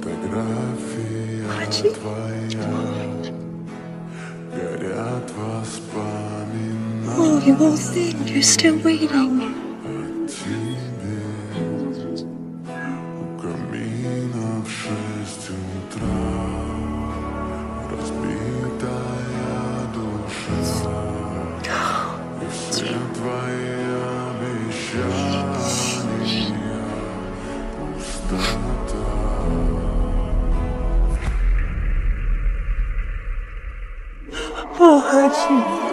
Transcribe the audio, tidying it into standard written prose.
Арчи? Oh, you won't think you're still waiting. Oh, Арчи.